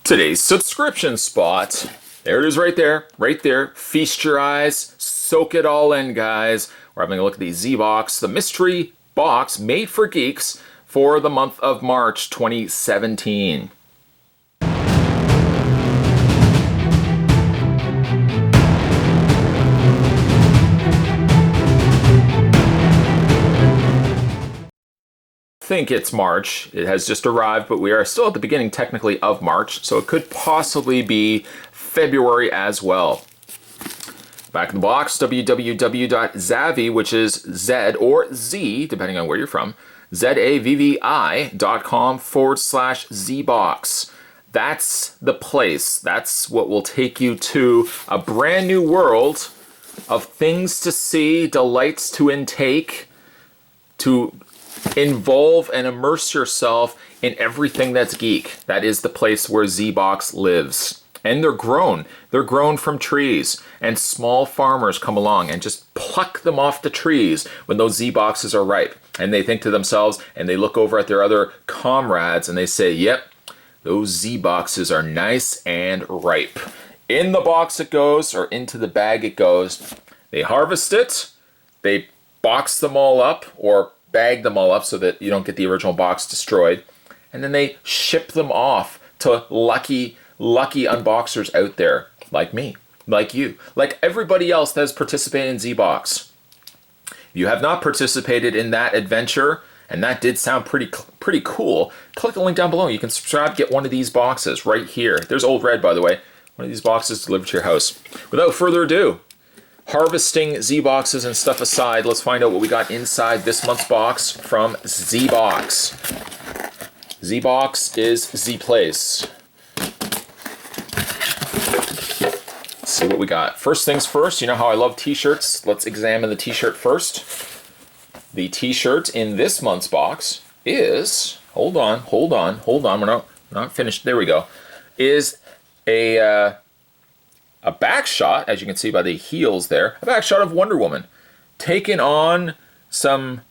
Today's subscription spot. There it is right there, right there. Feast your eyes, soak it all in, guys. We're having a look at the Zbox, the mystery box made for geeks for the month of March 2017. I think it's March. It has just arrived, but we are still at the beginning technically of March, so it could possibly be February as well. Back in the box, www.zavvi, which is Z or Z, depending on where you're from, zavvi.com/Zbox. That's the place. That's what will take you to a brand new world of things to see, delights to intake, to involve and immerse yourself in everything that's geek. That is the place where Zbox lives. And they're grown. They're grown from trees. And small farmers come along and just pluck them off the trees when those Z-boxes are ripe. And they think to themselves, and they look over at their other comrades and they say, yep, those Z-boxes are nice and ripe. In the box it goes, or into the bag it goes. They harvest it. They box them all up, or bag them all up so that you don't get the original box destroyed. And then they ship them off to lucky unboxers out there, like me, like you, like everybody else that has participated in Zbox. If you have not participated in that adventure, and that did sound pretty cool, click the link down below. You can subscribe, get one of these boxes right here. There's Old Red, by the way. One of these boxes delivered to your house. Without further ado, harvesting Z-boxes and stuff aside, let's find out what we got inside this month's box from Zbox. Zbox is Z-Place. Let's see what we got. First things first, you know how I love t-shirts. Let's examine the t-shirt first. The t-shirt in this month's box is, hold on, we're not finished, there we go, is a back shot, as you can see by the heels there, a back shot of Wonder Woman, taking on some,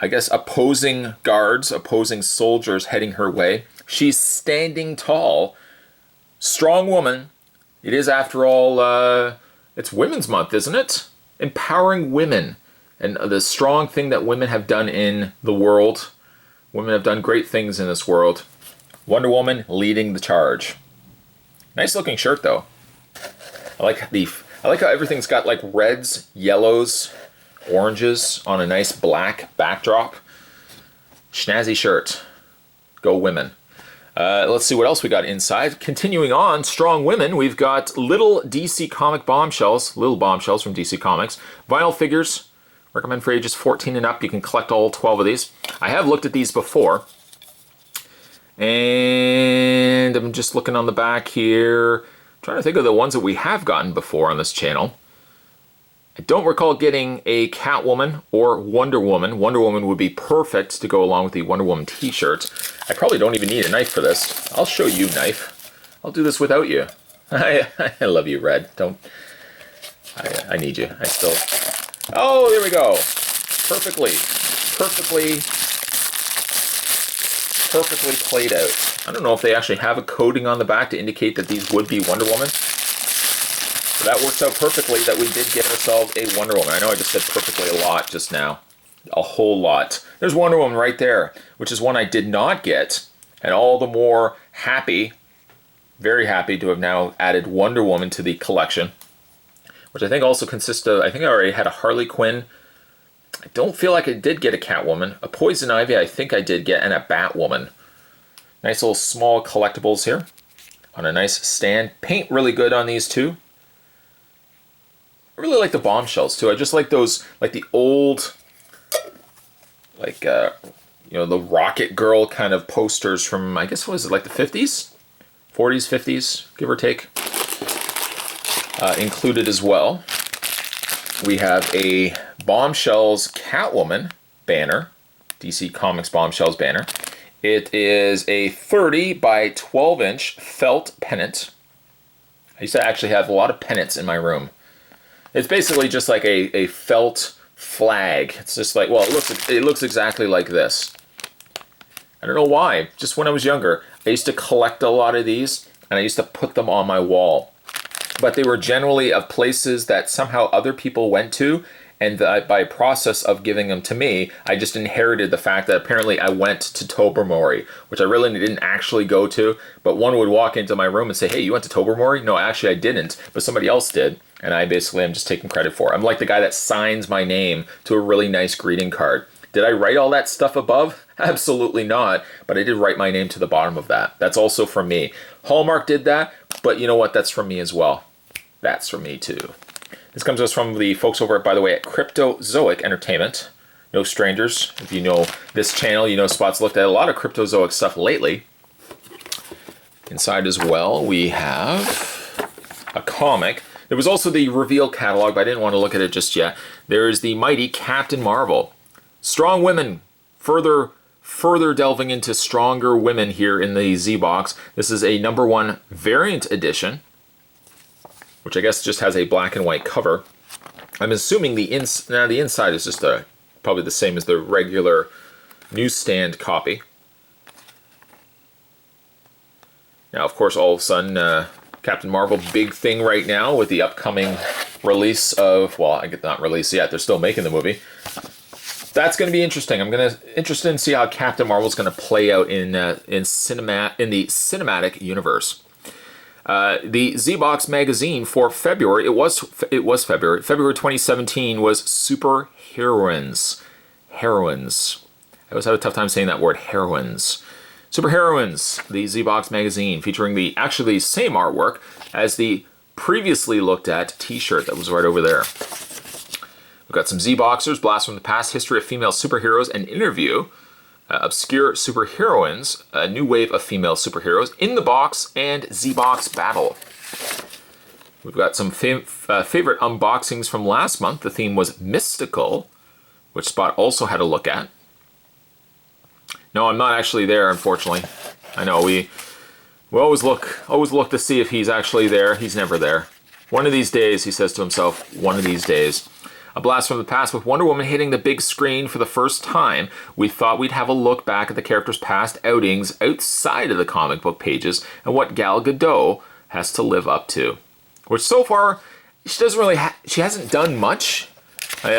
I guess, opposing guards, opposing soldiers heading her way. She's standing tall, strong woman. It is, after all, it's Women's Month, isn't it? Empowering women, and the strong thing that women have done in the world. Women have done great things in this world. Wonder Woman leading the charge. Nice looking shirt though. I like how everything's got like reds, yellows, oranges on a nice black backdrop. Snazzy shirt. Go women. Let's see what else we got inside. Continuing on, strong women, we've got little DC comic bombshells, little bombshells from DC Comics. Vinyl figures, recommend for ages 14 and up. You can collect all 12 of these. I have looked at these before. And I'm just looking on the back here, trying to think of the ones that we have gotten before on this channel. I don't recall getting a Catwoman or Wonder Woman. Wonder Woman would be perfect to go along with the Wonder Woman t-shirt. I probably don't even need a knife for this. I'll show you knife. I'll do this without you. I love you, Red. I need you. I still... Oh, there we go. Perfectly played out. I don't know if they actually have a coating on the back to indicate that these would be Wonder Woman. But that works out perfectly that we did get ourselves a Wonder Woman. I know I just said perfectly a lot just now. A whole lot. There's Wonder Woman right there, which is one I did not get. And all the more happy, very happy to have now added Wonder Woman to the collection. Which I think also consists of, I think I already had a Harley Quinn. I don't feel like I did get a Catwoman. A Poison Ivy I think I did get, and a Batwoman. Nice little small collectibles here on a nice stand. Paint really good on these too. I really like the bombshells too. I just like those, like the old, like, you know, the Rocket Girl kind of posters from, I guess, what was it, like the 50s? 40s, 50s, give or take. Included as well. We have a Bombshells Catwoman banner, DC Comics Bombshells banner. It is a 30 by 12 inch felt pennant. I used to actually have a lot of pennants in my room. It's basically just like a felt flag. It's just like, well, it looks exactly like this. I don't know why. Just when I was younger, I used to collect a lot of these, and I used to put them on my wall. But they were generally of places that somehow other people went to, and by process of giving them to me, I just inherited the fact that apparently I went to Tobermory, which I really didn't actually go to, but one would walk into my room and say, hey, you went to Tobermory? No, actually I didn't, but somebody else did, and I basically am just taking credit for it. I'm like the guy that signs my name to a really nice greeting card. Did I write all that stuff above? Absolutely not, but I did write my name to the bottom of that. That's also from me. Hallmark did that, but you know what? That's from me as well. That's from me too. This comes to us from the folks over, by the way, at Cryptozoic Entertainment. No strangers. If you know this channel, you know Spot's looked at a lot of Cryptozoic stuff lately. Inside as well, we have a comic. There was also the Reveal catalog, but I didn't want to look at it just yet. There is the mighty Captain Marvel. Strong women. Further delving into stronger women here in the Z-Box. This is a #1 variant edition, which I guess just has a black and white cover. I'm assuming the inside is just probably the same as the regular newsstand copy. Now, of course, all of a sudden, Captain Marvel, big thing right now with the upcoming release of, well, I get not release yet, they're still making the movie. That's going to be interesting. I'm interested in see how Captain Marvel's going to play out in the cinematic universe. The Zbox Magazine for February, it was February 2017, was Super Heroines. Heroines. I always have a tough time saying that word, heroines. Super Heroines, the Zbox Magazine, featuring the same artwork as the previously looked at t-shirt that was right over there. We've got some Z-Boxers, Blast from the Past, History of Female Superheroes, an interview, Obscure Superheroines, a new wave of female superheroes, In the Box, and Z-Box Battle. We've got some favorite unboxings from last month. The theme was Mystical, which Spot also had a look at. No, I'm not actually there, unfortunately. I know, we always look to see if he's actually there. He's never there. One of these days, he says to himself, one of these days. A blast from the past with Wonder Woman hitting the big screen for the first time. We thought we'd have a look back at the character's past outings outside of the comic book pages and what Gal Gadot has to live up to. Which so far, she hasn't done much.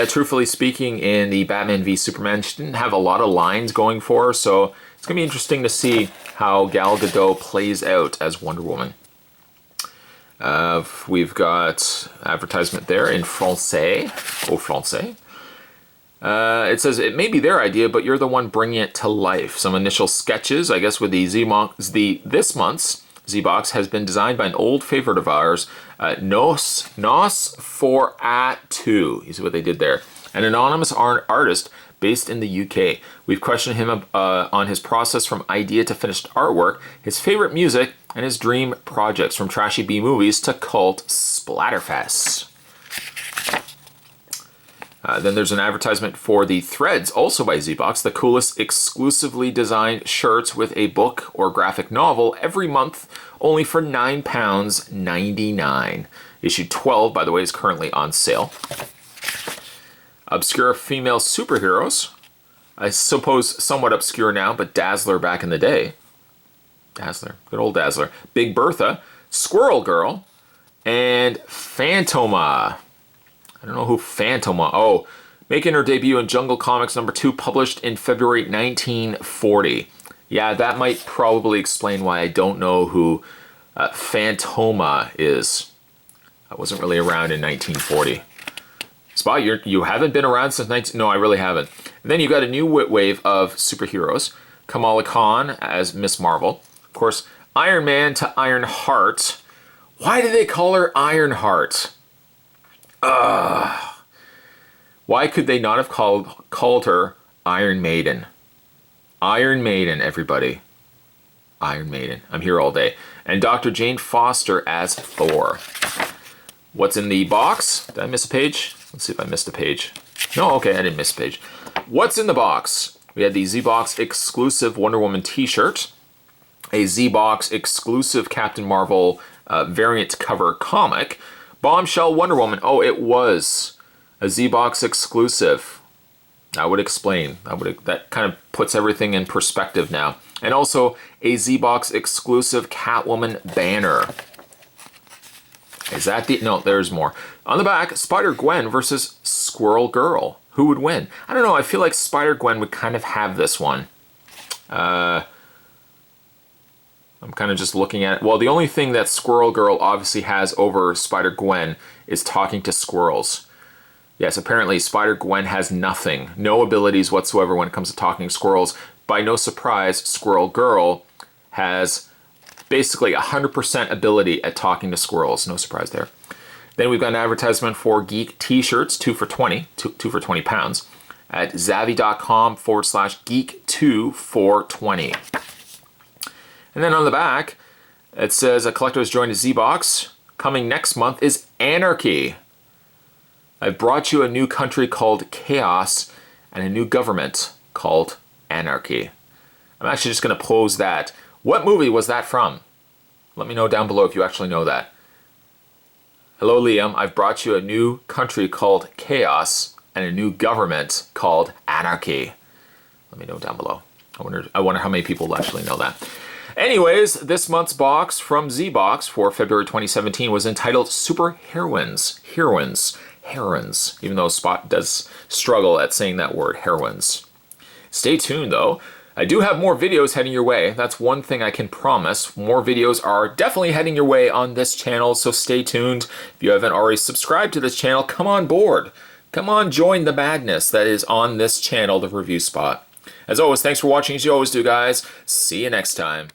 Truthfully speaking, in the Batman v Superman, she didn't have a lot of lines going for her, so it's going to be interesting to see how Gal Gadot plays out as Wonder Woman. We've got advertisement there in Francais, au Francais. It says, it may be their idea, but you're the one bringing it to life. Some initial sketches, I guess, with this month's Z-Box has been designed by an old favorite of ours, Nos for A2. You see what they did there. An anonymous artist based in the UK. We've questioned him on his process from idea to finished artwork, his favorite music, and his dream projects, from trashy B-movies to cult splatterfests. Then there's an advertisement for the Threads, also by Z-Box, the coolest exclusively designed shirts with a book or graphic novel every month, only for £9.99. Issue 12, by the way, is currently on sale. Obscure female superheroes. I suppose somewhat obscure now, but Dazzler back in the day. Dazzler, good old Dazzler. Big Bertha, Squirrel Girl, and Phantoma. I don't know who Phantoma. Oh, making her debut in Jungle Comics #2, published in February 1940. Yeah, that might probably explain why I don't know who Phantoma is. I wasn't really around in 1940. Spot, you haven't been around since 19... No, I really haven't. And then you got a new wave of superheroes. Kamala Khan as Miss Marvel. Of course, Iron Man to Iron Heart. Why do they call her Iron Heart? Why could they not have called her Iron Maiden? Iron Maiden, everybody. Iron Maiden. I'm here all day. And Dr. Jane Foster as Thor. What's in the box? Did I miss a page? Let's see if I missed a page. No, okay, I didn't miss a page. What's in the box? We had the Z-Box exclusive Wonder Woman t-shirt, a Z-Box exclusive Captain Marvel variant cover comic, Bombshell Wonder Woman. Oh, it was a Z-Box exclusive. That would explain. That kind of puts everything in perspective now. And also a Zbox exclusive Catwoman banner. Is that the... No, there's more. On the back, Spider-Gwen versus Squirrel Girl. Who would win? I don't know. I feel like Spider-Gwen would kind of have this one. I'm kind of just looking at... Well, the only thing that Squirrel Girl obviously has over Spider-Gwen is talking to squirrels. Yes, apparently Spider-Gwen has nothing. No abilities whatsoever when it comes to talking to squirrels. By no surprise, Squirrel Girl has basically 100% ability at talking to squirrels. No surprise there. Then we've got an advertisement for Geek t-shirts, 2 for 20, two for 20 pounds, at zavvi.com/geek2 420. And then on the back, it says a collector has joined a Zbox. Coming next month is Anarchy. I've brought you a new country called Chaos and a new government called Anarchy. I'm actually just going to pose that. What movie was that from? Let me know down below if you actually know that. Hello, Liam. I've brought you a new country called Chaos and a new government called Anarchy. Let me know down below. I wonder how many people will actually know that. Anyways, this month's box from Zbox for February 2017 was entitled Super Heroines. Heroines. Even though Spot does struggle at saying that word, heroines. Stay tuned, though. I do have more videos heading your way. That's one thing I can promise. More videos are definitely heading your way on this channel, so stay tuned. If you haven't already subscribed to this channel, come on board. Come on, join the madness that is on this channel, The Review Spot. As always, thanks for watching as you always do, guys. See you next time.